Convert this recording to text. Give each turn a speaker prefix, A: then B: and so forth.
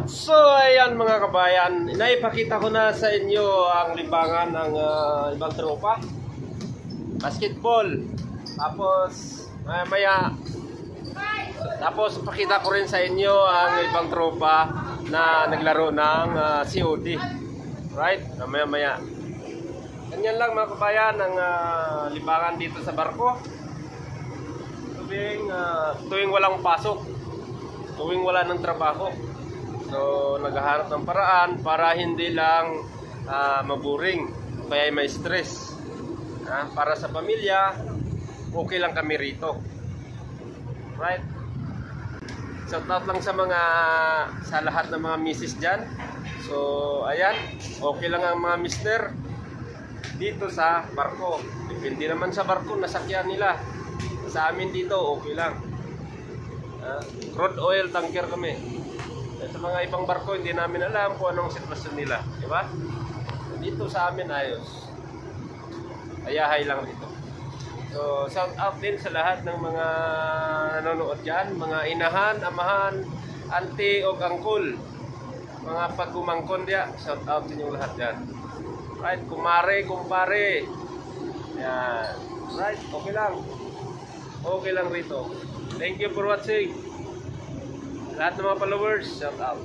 A: So ayan mga kabayan, naipakita ko na sa inyo ang libangan ng ibang tropa. Basketball. Tapos tapos pakita ko rin sa inyo ang ibang tropa na naglaro ng COD. Right? Maya. Ganyan lang mga kabayan ang libangan dito sa barko. Tuwing walang pasok, tuwing wala ng trabaho. So naghahanap ng paraan para hindi lang maboring, kaya may stress. Para sa pamilya, okay lang kami rito. Right? Shout out lang sa lahat ng mga misis dyan. So ayan, okay lang ang mga mister dito sa barko. Depende naman sa barko nasakyan nila. Sa amin dito okay lang. Crude oil tanker kami. Sa mga ibang barko hindi namin alam kung anong sitwasyon nila, di ba? Dito sa amin ayos. Ayahay lang dito. So shout out din sa lahat ng mga nanonood diyan, mga inahan, amahan, auntie o angkol. Mga pagkumangkon diya, shout out din yung lahat diyan. Right, kumare, kumpare. Yan. Right, okay lang. Okay lang rito. Thank you for watching. Lahat ng mga followers, shout out.